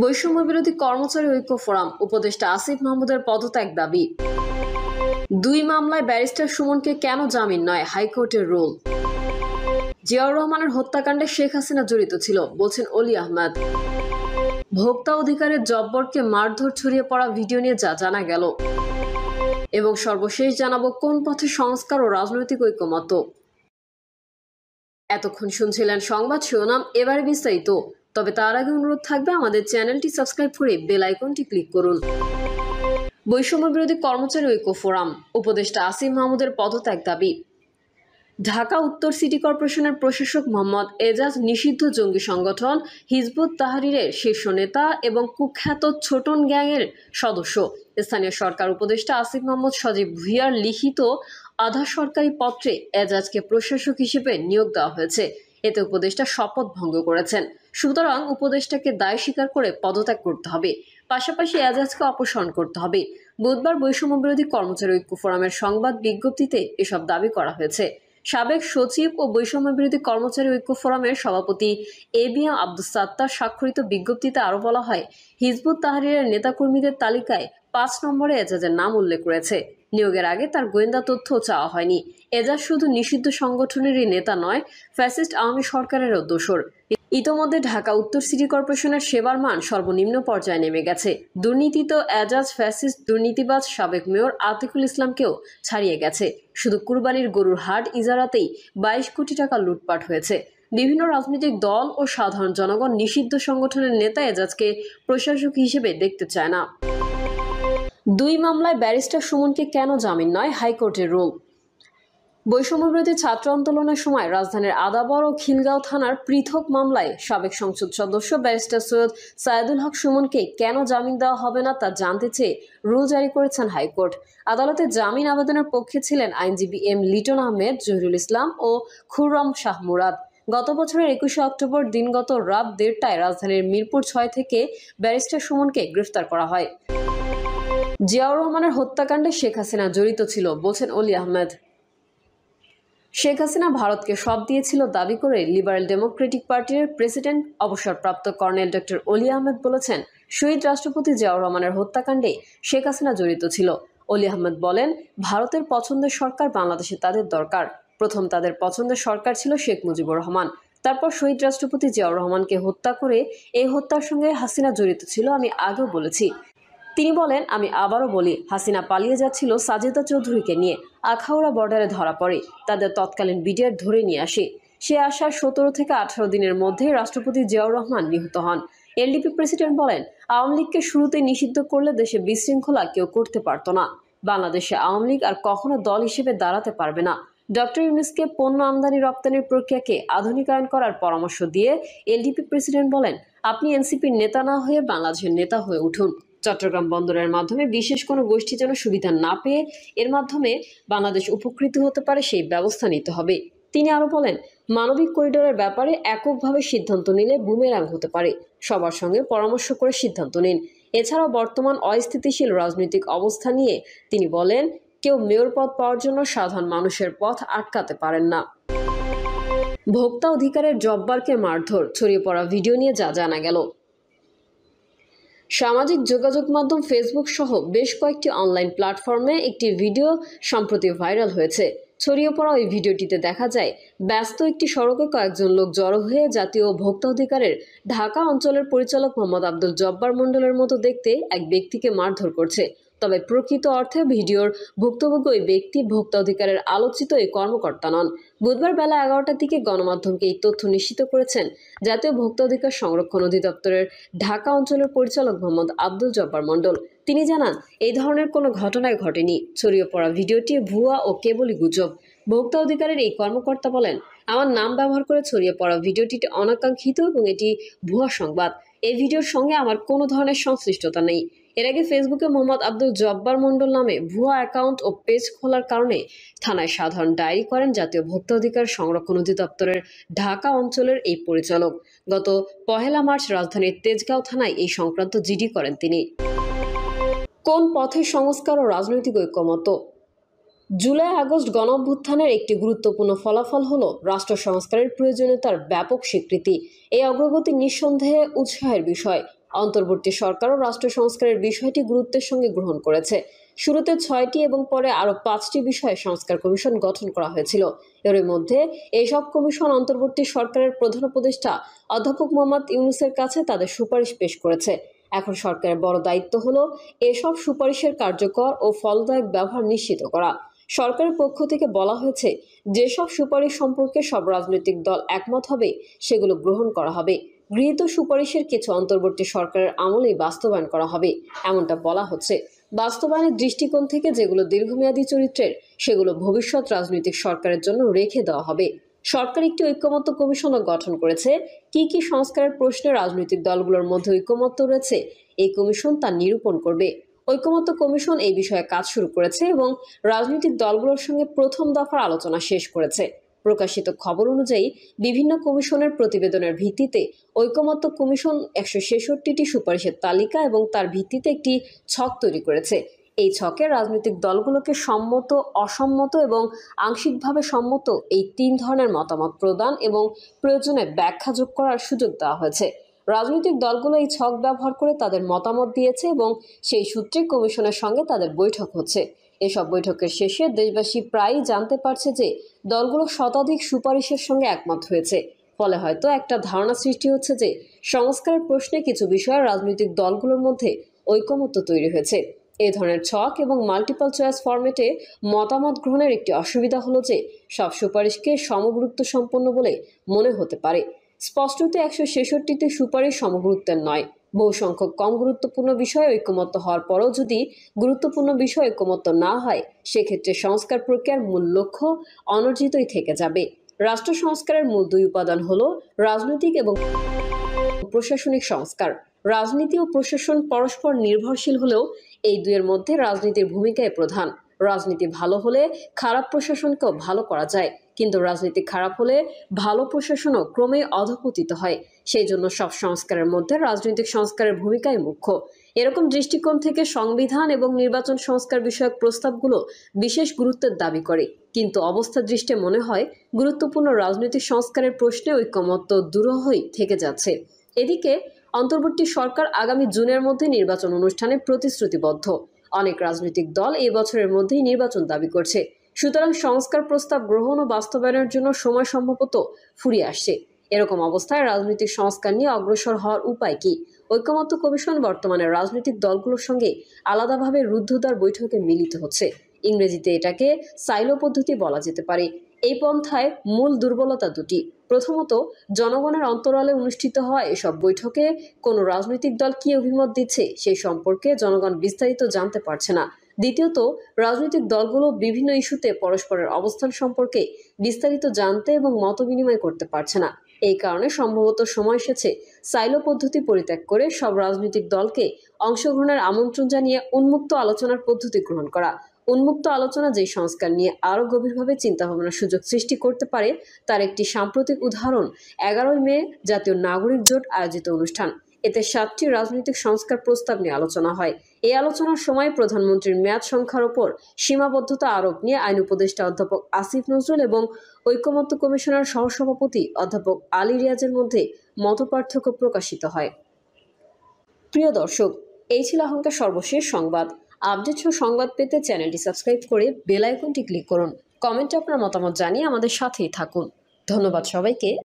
বৈষম্য বিরোধী কর্মচারী ঐক্য ফোরাম উপদেষ্টা আসিফ মাহমুদের পদত্যাগ দাবি। 2 মামলায় ব্যারিস্টার সুমনকে কেন জামিন নয়, হাইকোর্টের রুল। জিয়াউর রহমানের হত্যাকাণ্ডে শেখ হাসিনা জড়িত ছিল বলছেন অলি আহমেদ। ভোক্তা অধিকারের জব্বরকে মারধর ছড়িয়ে পড়া ভিডিও নিয়ে যা জানা গেল। এবং সর্বশেষ জানাবো কোন পথে সংস্কার ও রাজনৈতিক ঐক্যমত। এতক্ষণ শুনছিলেন সংবাদ শিরোনাম, এবারে বিস্তারিত। তবে তার আগে অনুরোধ থাকবে আমাদের চ্যানেলটি সাবস্ক্রাইব করে বেল আইকনটি ক্লিক করুন। বৈষম্য বিরোধী কর্মচারী ঐক্য ফোরাম উপদেষ্টা আসিফ মাহমুদের পদত্যাগ দাবি। ঢাকা উত্তর সিটি কর্পোরেশনের প্রশাসক মোহাম্মদ এজাজ নিষিদ্ধ জঙ্গি সংগঠন হিজবুত তাহরিরের শীর্ষ নেতা এবং কুখ্যাত ছোটন গ্যাংয়ের সদস্য। স্থানীয় সরকার উপদেষ্টা আসিফ মাহমুদ সজীব ভুঁইয়ার লিখিত আধা সরকারি পত্রে এজাজকে প্রশাসক হিসেবে নিয়োগ দেওয়া হয়েছে। এতে উপদেষ্টা শপথ ভঙ্গ করেছেন। সুতরাং উপদেষ্টাকে দায় স্বীকার করে পদত্যাগ করতে হবে, পাশাপাশি এজাজকে অপসারণ করতে হবে। বুধবার বৈষম্য বিরোধী কর্মচারী ঐক্য ফোরামের সংবাদ বিজ্ঞপ্তিতে এসব দাবি করা হয়েছে। সাবেক সচিব ও বৈষম্য বিরোধী কর্মচারী ঐক্য ফোরামের সভাপতি এবিএম আব্দুস সাত্তার স্বাক্ষরিত বিজ্ঞপ্তিতে আরও বলা হয়, হিজবুত তাহরিরের নেতাকর্মীদের তালিকায় 5 নম্বরে এজাজের নাম উল্লেখ রয়েছে। নিয়োগের আগে তার গোয়েন্দা তথ্য চাওয়া হয়নি। এজাজ শুধু নিষিদ্ধ সংগঠনেরই নেতা নয়, ফ্যাসিস্ট আওয়ামী সরকারেরও দোসর। ইতোমধ্যে ঢাকা উত্তর সিটি কর্পোরেশনের সেবার মান সর্বনিম্ন পর্যায়ে নেমে গেছে। দুর্নীতিত এজাজ ফ্যাসিস্ট দুর্নীতিবাজ সাবেক মেয়র আতিকুল ইসলামকেও ছাড়িয়ে গেছে। শুধু কুরবানির গরুর হাট ইজারাতেই 22 কোটি টাকা লুটপাট হয়েছে। বিভিন্ন রাজনৈতিক দল ও সাধারণ জনগণ নিষিদ্ধ সংগঠনের নেতা এজাজকে প্রশাসক হিসেবে দেখতে চায় না। 2 মামলায় ব্যারিস্টার সুমনকে কেন জামিন নয়, হাইকোর্টের রুল। বৈষম্য বিরোধী ছাত্র আন্দোলনের সময় রাজধানীর আদাবর ও খিলগাঁও থানার পৃথক মামলায় সাবেক সংসদ সদস্য ব্যারিস্টার সৈয়দ সায়েদুল হক সুমনকে কেন জামিন দেওয়া হবে না তা জানতে চেয়ে রুল জারি করেছেন হাইকোর্ট। আদালতে জামিন আবেদনের পক্ষে ছিলেন আইনজীবী এম লিটন আহমেদ, জহিরুল ইসলাম ও খুররম শাহ মুরাদ। গত বছরের 21 অক্টোবর দিনগত রাত 1:30টায় রাজধানীর মিরপুর 6 থেকে ব্যারিস্টার সুমনকে গ্রেফতার করা হয়। জিয়াউর রহমানের হত্যাকাণ্ডে শেখ হাসিনা জড়িত ছিল বলছেন অলি আহমেদ। শেখ হাসিনা ভারতকে সব দিয়েছিল দাবি করে লিবারেল ডেমোক্রেটিক পার্টির প্রেসিডেন্ট অবসরপ্রাপ্ত কর্নেল ডক্টর অলি আহমেদ বলেছেন, শহীদ রাষ্ট্রপতি জিয়াউর রহমানের হত্যাকাণ্ডে শেখ হাসিনা জড়িত ছিল। অলি আহমেদ বলেন, ভারতের পছন্দের সরকার বাংলাদেশে তাদের দরকার। প্রথম তাদের পছন্দের সরকার ছিল শেখ মুজিবুর রহমান, তারপর শহীদ রাষ্ট্রপতি জিয়াউর রহমানকে হত্যা করে এই হত্যার সঙ্গে হাসিনা জড়িত ছিল, আমি আগেও বলেছি। তিনি বলেন, আমি আবারও বলি, হাসিনা পালিয়ে যাচ্ছিল সাজেদা চৌধুরীকে নিয়ে। আখাউড়া বর্ডারে ধরা পড়ে, তাদের তৎকালীন বিডিআর ধরে নিয়ে আসে। সে আসার 17 থেকে 18 দিনের মধ্যে রাষ্ট্রপতি জিয়াউর রহমান নিহত হন। এলডিপি প্রেসিডেন্ট বলেন, আওয়ামী লীগকে শুরুতে নিষিদ্ধ করলে দেশে বিশৃঙ্খলা কেউ করতে পারত না। বাংলাদেশে আওয়ামী লীগ আর কখনো দল হিসেবে দাঁড়াতে পারবে না। ডক্টর ইউনূসকে পণ্য আমদানি রপ্তানির প্রক্রিয়াকে আধুনিকায়ন করার পরামর্শ দিয়ে এলডিপি প্রেসিডেন্ট বলেন, আপনি এনসিপির নেতা না হয়ে বাংলাদেশের নেতা হয়ে উঠুন। চট্টগ্রাম বন্দরের মাধ্যমে বিশেষ কোনো গোষ্ঠী যেন সুবিধা না পেয়ে এর মাধ্যমে বাংলাদেশ উপকৃত হতে পারে সেই ব্যবস্থা নিতে হবে। তিনি আরও বলেন, মানবিক করিডোরের ব্যাপারে এককভাবে সিদ্ধান্ত নিলে বুমেরাং হতে পারে। সবার সঙ্গে পরামর্শ করে সিদ্ধান্ত নিন। এছাড়াও বর্তমান অস্থিতিশীল রাজনৈতিক অবস্থা নিয়ে তিনি বলেন, কেউ মেয়র পদ পাওয়ার জন্য সাধারণ মানুষের পথ আটকাতে পারেন না। ভোক্তা অধিকারের জব্বারকে মারধর ছড়িয়ে পড়া ভিডিও নিয়ে যা জানা গেল। সামাজিক যোগাযোগ মাধ্যম ফেসবুক সহ বেশ কয়েকটি অনলাইন প্ল্যাটফর্মে একটি ভিডিও সম্প্রতি ভাইরাল হয়েছে। ছড়িয়ে পড়া ওই ভিডিওটিতে দেখা যায়, ব্যস্ত একটি সড়কে কয়েকজন লোক জড়ো হয়ে জাতীয় ভোক্তা অধিকারের ঢাকা অঞ্চলের পরিচালক মোহাম্মদ আব্দুল জব্বার মণ্ডলের মতো দেখতে এক ব্যক্তিকে মারধর করছে। তবে প্রকৃত অর্থে ভিডিওর ভুক্তভোগী ওই ব্যক্তি ভোক্তা অধিকারের আলোচিত এই কর্মকর্তা নন। বুধবার বেলা 11টার দিকে গণমাধ্যমকে এই তথ্য নিশ্চিত করেছেন জাতীয় ভোক্তা অধিকার সংরক্ষণ অধিদপ্তরের ঢাকা অঞ্চলের পরিচালক মোহাম্মদ আব্দুল জব্বার মণ্ডল। তিনি জানান, এই ধরনের কোনো ঘটনাই ঘটেনি। ছড়িয়ে পড়া ভিডিওটি ভুয়া ও কেবলই গুজব। ভোক্তা অধিকারের এই কর্মকর্তা বলেন, আমার নাম ব্যবহার করে ছড়িয়ে পড়া ভিডিওটি অনাকাঙ্ক্ষিত এবং এটি ভুয়া সংবাদ। এই ভিডিওর সঙ্গে আমার কোনো ধরনের সংশ্লিষ্টতা নেই। এর আগে ফেসবুকে মোহাম্মদ আব্দুল জব্বার মণ্ডল নামে ভুয়া অ্যাকাউন্ট ও পেজ খোলার কারণে থানায় সাধারণ ডায়েরি করেন জাতীয় ভোক্তা অধিকার সংরক্ষণ অধিদপ্তরের ঢাকা অঞ্চলের এই পরিচালক। গত 1 মার্চ রাজধানীর তেজগাঁও থানায় এই সংক্রান্ত জিডি করেন তিনি। কোন পথে সংস্কার ও রাজনৈতিক ঐক্যমত। জুলাই আগস্ট গণঅভ্যুত্থানের একটি গুরুত্বপূর্ণ ফলাফল হলো রাষ্ট্র সংস্কারের প্রয়োজনীয়তার ব্যাপক স্বীকৃতি। এই অগ্রগতি নিঃসন্দেহে উৎসাহের বিষয়। অন্তর্বর্তী সরকারও রাষ্ট্র সংস্কারের বিষয়টি গুরুত্বের সঙ্গে গ্রহণ করেছে। শুরুতে 6টি এবং পরে আরও 5টি বিষয়ে সংস্কার কমিশন গঠন করা হয়েছিল। এর মধ্যে এইসব কমিশন অন্তর্বর্তী সরকারের প্রধান উপদেষ্টা অধ্যাপক মোহাম্মদ ইউনূসের কাছে তাদের সুপারিশ পেশ করেছে। এখন সরকারের বড় দায়িত্ব হলো এসব সুপারিশের কার্যকর ও ফলদায়ক ব্যবহার নিশ্চিত করা। সরকারের পক্ষ থেকে বলা হয়েছে, যেসব সুপারিশ সম্পর্কে সব রাজনৈতিক দল একমত হবে সেগুলো গ্রহণ করা হবে। গৃহীত সুপারিশের কিছু অন্তর্বর্তী সরকারের আমলেই বাস্তবায়ন করা হবে, এমনটা বলা হচ্ছে। বাস্তবায়নের দৃষ্টিকোণ থেকে যেগুলো দীর্ঘমেয়াদী চরিত্রের, সেগুলো ভবিষ্যৎ রাজনৈতিক সরকারের জন্য রেখে দেওয়া হবে। সরকার একটি ঐকমত্য কমিশনও গঠন করেছে। কি সংস্কারের প্রশ্নে রাজনৈতিক দলগুলোর মধ্যে ঐকমত্য রয়েছে, এই কমিশন তা নিরূপণ করবে। ঐকমত্য কমিশন এই বিষয়ে কাজ শুরু করেছে এবং রাজনৈতিক দলগুলোর সঙ্গে প্রথম দফার আলোচনা শেষ করেছে। প্রকাশিত খবর অনুযায়ী বিভিন্ন কমিশনের প্রতিবেদনের ভিত্তিতে ঐকমত্য কমিশন 166টি সুপারিশের তালিকা এবং তার ভিত্তিতে একটি ছক তৈরি করেছে। এই ছকে রাজনৈতিক দলগুলোকে সম্মত, অসম্মত এবং আংশিকভাবে সম্মত এই 3 ধরনের মতামত প্রদান এবং প্রয়োজনে ব্যাখ্যা যোগ করার সুযোগ দেওয়া হয়েছে। রাজনৈতিক দলগুলো এই ছক ব্যবহার করে তাদের মতামত দিয়েছে এবং সেই সূত্রে কমিশনের সঙ্গে তাদের বৈঠক হচ্ছে। এসব বৈঠকের শেষে দেশবাসী প্রায়ই জানতে পারছে যে দলগুলো শতাধিক সুপারিশের সঙ্গে একমত হয়েছে। ফলে হয়তো একটা ধারণা সৃষ্টি হচ্ছে যে সংস্কারের প্রশ্নে কিছু বিষয়ে রাজনৈতিক দলগুলোর মধ্যে ঐকমত্য তৈরি হয়েছে। এই ধরনের ছক এবং মাল্টিপল চয়েস ফরম্যাটে মতামত গ্রহণের একটি অসুবিধা হলো যে সব সুপারিশকে সমগুরুত্ব সম্পন্ন বলে মনে হতে পারে। স্পষ্টত 166টি সুপারিশ সমগুরুত্বের নয়। বহু সংখ্যক কম গুরুত্বপূর্ণ বিষয়ে ঐকমত্য হওয়ার পরও যদি গুরুত্বপূর্ণ বিষয়ে ঐকমত্য না হয়, সেক্ষেত্রে সংস্কার প্রক্রিয়ার মূল লক্ষ্য অনর্জিতই থেকে যাবে। রাষ্ট্র সংস্কারের মূল 2 উপাদান হলো রাজনৈতিক এবং প্রশাসনিক সংস্কার। রাজনীতি ও প্রশাসন পরস্পর নির্ভরশীল হলেও এই দুয়ের মধ্যে রাজনীতির ভূমিকাই প্রধান। রাজনীতি ভালো হলে খারাপ প্রশাসনকেও ভালো করা যায়, কিন্তু রাজনীতি খারাপ হলে ভালো প্রশাসনও ক্রমে অধঃপতিত হয়। সেই জন্য সব সংস্কারের মধ্যে রাজনৈতিক সংস্কারের ভূমিকাই মুখ্য। এরকম দৃষ্টিকোণ থেকে সংবিধান এবং নির্বাচন সংস্কার বিষয়ক প্রস্তাবগুলো বিশেষ গুরুত্বের দাবি করে, কিন্তু অবস্থা দৃষ্টে মনে হয় গুরুত্বপূর্ণ রাজনৈতিক সংস্কারের প্রশ্নে ঐকমত্য দুরূহই থেকে যাচ্ছে। এদিকে অন্তর্বর্তী সরকার আগামী জুনের মধ্যে নির্বাচন অনুষ্ঠানে প্রতিশ্রুতিবদ্ধ। অনেক রাজনৈতিক দল এই বছরের মধ্যেই নির্বাচন দাবি করছে। সুতরাং সংস্কার প্রস্তাব গ্রহণ ও বাস্তবায়নের জন্য সময় সম্ভবত ফুরিয়ে আসছে। এরকম অবস্থায় রাজনৈতিক সংস্কার নিয়ে অগ্রসর হওয়ার উপায় কি? ঐকমত্য কমিশন বর্তমানে রাজনৈতিক দলগুলোর সঙ্গে আলাদাভাবে রুদ্ধদ্বার বৈঠকে মিলিত হচ্ছে। ইংরেজিতে এটাকে সাইলো পদ্ধতি বলা যেতে পারে। এই পন্থায় মূল দুর্বলতা দুটি। প্রথমত, জনগণের অন্তরালে অনুষ্ঠিত হওয়া এসব বৈঠকে কোনো রাজনৈতিক দল কি অভিমত দিচ্ছে সেই সম্পর্কে জনগণ বিস্তারিত জানতে পারছে না। দ্বিতীয়ত, রাজনৈতিক দলগুলো বিভিন্ন ইস্যুতে পরস্পরের অবস্থান সম্পর্কে বিস্তারিত জানতে এবং মত বিনিময় করতে পারছে না। এই কারণে সম্ভবত সময় এসেছে সাইলো পদ্ধতি পরিত্যাগ করে সব রাজনৈতিক দলকে অংশগ্রহণের আমন্ত্রণ জানিয়ে উন্মুক্ত আলোচনার পদ্ধতি গ্রহণ করা। উন্মুক্ত আলোচনা যে সংস্কার নিয়ে আরও গভীরভাবে চিন্তাভাবনার সুযোগ সৃষ্টি করতে পারে, তার একটি সাম্প্রতিক উদাহরণ 11ই মে জাতীয় নাগরিক জোট আয়োজিত অনুষ্ঠান। এতে 7টি রাজনৈতিক সংস্কার প্রস্তাব নিয়ে আলোচনা হয়। এই আলোচনার সময় প্রধানমন্ত্রীর মেয়াদ সংখ্যার ওপর সীমাবদ্ধতা আরোপ নিয়ে আইন উপদেষ্টা অধ্যাপক আসিফ নজরুল এবং ঐকমত্য কমিশনের সহসভাপতি অধ্যাপক আলী রিয়াজের মধ্যে মতপার্থক্য প্রকাশিত হয়। প্রিয় দর্শক, এই ছিল এখনকার সর্বশেষ সংবাদ। আপডেট ও সংবাদ পেতে চ্যানেলটি সাবস্ক্রাইব করে বেল আইকনটি ক্লিক করুন। কমেন্টে আপনার মতামত জানিয়ে আমাদের সাথেই থাকুন। ধন্যবাদ সবাইকে।